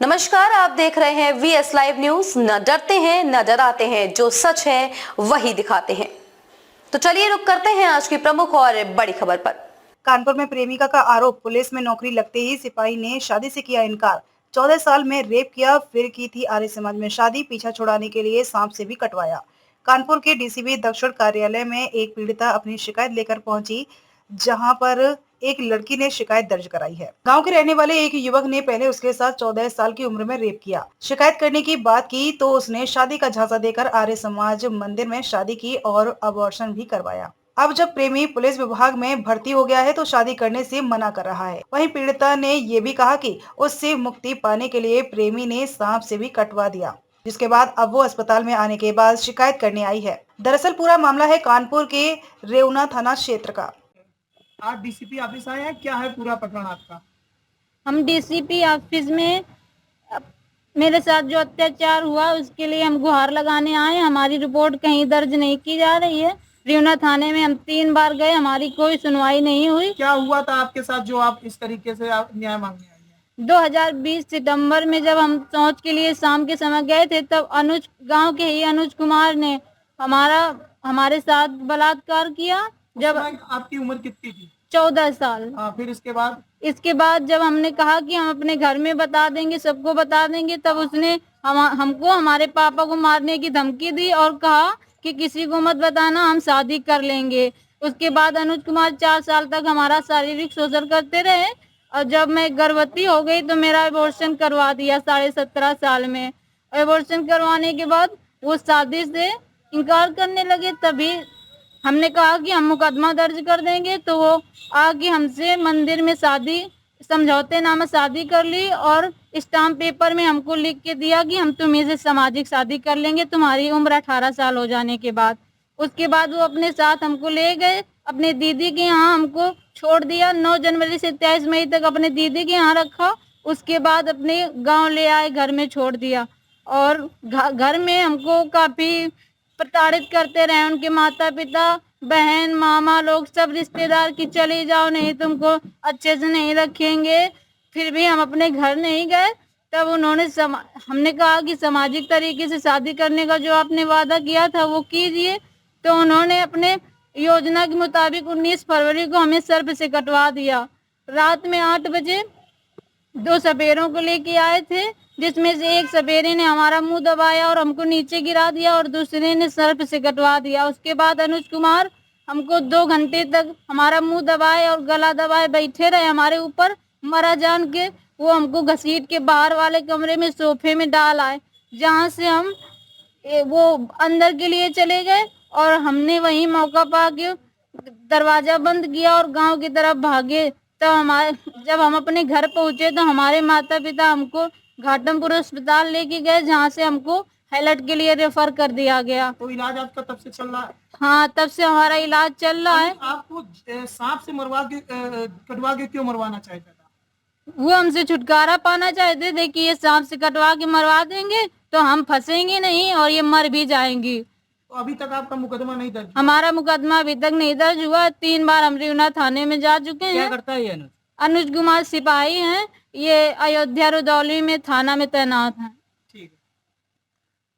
नमस्कार, आप देख रहे हैं वीएस लाइव न्यूज। न डरते हैं न डराते हैं, जो सच है वही दिखाते हैं। तो चलिए रुक करते हैं आज की प्रमुख और बड़ी खबर पर। कानपुर में प्रेमिका का आरोप, पुलिस में नौकरी लगते ही सिपाही ने शादी से किया इनकार। 14 साल में रेप किया, फिर की थी आर्य समाज में शादी। पीछा छुड़ाने के लिए सांप से भी कटवाया। कानपुर के डीसीपी दक्षिण कार्यालय में एक पीड़िता अपनी शिकायत लेकर पहुंची, जहां पर एक लड़की ने शिकायत दर्ज कराई है। गांव के रहने वाले एक युवक ने पहले उसके साथ 14 साल की उम्र में रेप किया। शिकायत करने की बात की तो उसने शादी का झांसा देकर आर्य समाज मंदिर में शादी की और अबॉर्शन भी करवाया। अब जब प्रेमी पुलिस विभाग में भर्ती हो गया है तो शादी करने से मना कर रहा है। वहीं पीड़िता ने ये भी कहा कि उससे मुक्ति पाने के लिए प्रेमी ने सांप से भी कटवा दिया, जिसके बाद अब वो अस्पताल में आने के बाद शिकायत करने आई है। दरअसल पूरा मामला है कानपुर के रेउना थाना क्षेत्र का। आज डीसीपी ऑफिस आए हैं, क्या है पूरा प्रकरण आपका? हम डीसीपी ऑफिस में मेरे साथ जो अत्याचार हुआ उसके लिए हम गुहार लगाने आए। हमारी रिपोर्ट कहीं दर्ज नहीं की जा रही है। रेउना थाने में हम 3 बार गए, हमारी कोई सुनवाई नहीं हुई। क्या हुआ था आपके साथ जो आप इस तरीके से आप न्याय मांगने आई हैं? 2020 सितंबर में जब हम शौच के लिए शाम के समय गए थे, तब अनुज, गांव के ही अनुज कुमार ने हमारे साथ बलात्कार किया। जब आपकी उम्र कितनी थी? 14 साल। हाँ, फिर इसके बाद जब हमने कहा कि हम अपने घर में बता देंगे, सबको बता देंगे, तब उसने हमको हमारे पापा को मारने की धमकी दी और कहा कि किसी को मत बताना, हम शादी कर लेंगे। उसके बाद अनुज कुमार 4 साल तक हमारा शारीरिक शोषण करते रहे और जब मैं गर्भवती हो गई तो मेरा एबॉर्शन करवा दिया 17.5 साल में। एबॉर्शन करवाने के बाद वो शादी से इनकार करने लगे। तभी हमने कहा कि हम मुकदमा दर्ज कर देंगे, तो वो आके हमसे मंदिर में शादी समझौते नामा शादी कर ली और स्टाम्प पेपर में हमको लिख के दिया कि हम तुम्हीं से सामाजिक शादी कर लेंगे तुम्हारी उम्र 18 साल हो जाने के बाद। उसके बाद वो अपने साथ हमको ले गए अपने दीदी के यहाँ, हमको छोड़ दिया। 9 जनवरी से 23 मई तक अपने दीदी के यहाँ रखा। उसके बाद अपने गाँव ले आए, घर में छोड़ दिया और घर में हमको काफी प्रताड़ित करते रहे। उनके माता पिता, बहन, मामा लोग, सब रिश्तेदार की चली जाओ, नहीं तुमको अच्छे से नहीं रखेंगे। फिर भी हम अपने घर नहीं गए। तब उन्होंने हमने कहा कि सामाजिक तरीके से शादी करने का जो आपने वादा किया था वो कीजिए। तो उन्होंने अपने योजना के मुताबिक 19 फरवरी को हमें सर्प से कटवा दिया। रात में 8 बजे 2 सपेरों को लेके आए थे, जिसमें से एक सपेरे ने हमारा मुंह दबाया और हमको नीचे गिरा दिया और दूसरे ने सर्प से कटवा दिया। उसके बाद अनुज कुमार हमको 2 घंटे तक हमारा मुंह दबाए और गला दबाए बैठे रहे हमारे ऊपर। मरा जान के वो हमको घसीट के बाहर वाले कमरे में सोफे में डाल आए, जहाँ से हम वो अंदर के लिए चले गए और हमने वही मौका पा के दरवाजा बंद किया और गांव की तरफ भागे। जब हम अपने घर पहुंचे तो हमारे माता पिता हमको घाटमपुर अस्पताल लेके गए, जहाँ से हमको हाईलाइट के लिए रेफर कर दिया गया। तो इलाज आपका तब से चल रहा है? हाँ, तब से हमारा इलाज चल रहा है। आपको सांप से कटवा के क्यों मरवाना चाहता था? वो हमसे छुटकारा पाना चाहते थे कि ये सांप से कटवा के मरवा देंगे तो हम फंसेंगे नहीं और ये मर भी जाएंगी। तो अभी तक आपका मुकदमा नहीं दर्ज? हमारा मुकदमा अभी तक नहीं दर्ज हुआ। 3 बार हम रेउना थाने में जा चुके हैं। क्या करता है ये अनुज कुमार सिपाही हैं, ये अयोध्या रुदौली में थाना में तैनात हैं।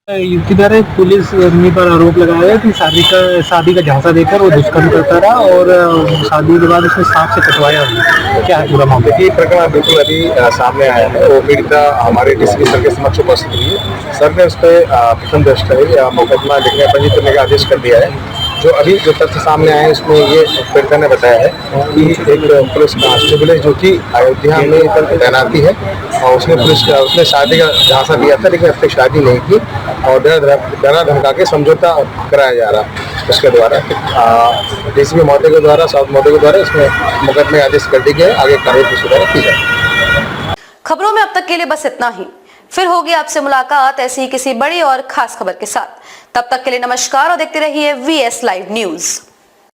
युवती द्वारा पुलिस पर आरोप लगाया है कि शादी का झांसा देकर वो दुष्कर्म करता रहा और शादी के बाद उसने सांप से कटवाया। क्या है पूरा मामला? ये प्रकरण बिल्कुल अभी सामने आया है। वो पीड़िता हमारे डीसीपी सर के समक्ष उपस्थित हुई है। सर ने उस पर प्रथम दृष्टया मुकदमा लिखने पंजीकृत करने का आदेश कर दिया है। जो तथ्य सामने आए उसमें ये पीड़िता ने बताया है कि एक पुलिस कांस्टेबल है जो कि अयोध्या में तैनाती है और उसने शादी का झांसा दिया था, लेकिन उसने शादी नहीं की और डरा धमका के समझौता कराया जा रहा। उसके द्वारा डीसीपी महोदय के द्वारा, साउथ महोदय के द्वारा इसमें मुकदमे आदेश कर दी गए। आगे कार्रवाई सुधार की जाए। खबरों में अब तक के लिए बस इतना ही। फिर होगी आपसे मुलाकात ऐसी ही किसी बड़ी और खास खबर के साथ। तब तक के लिए नमस्कार और देखते रहिए वीएस लाइव न्यूज।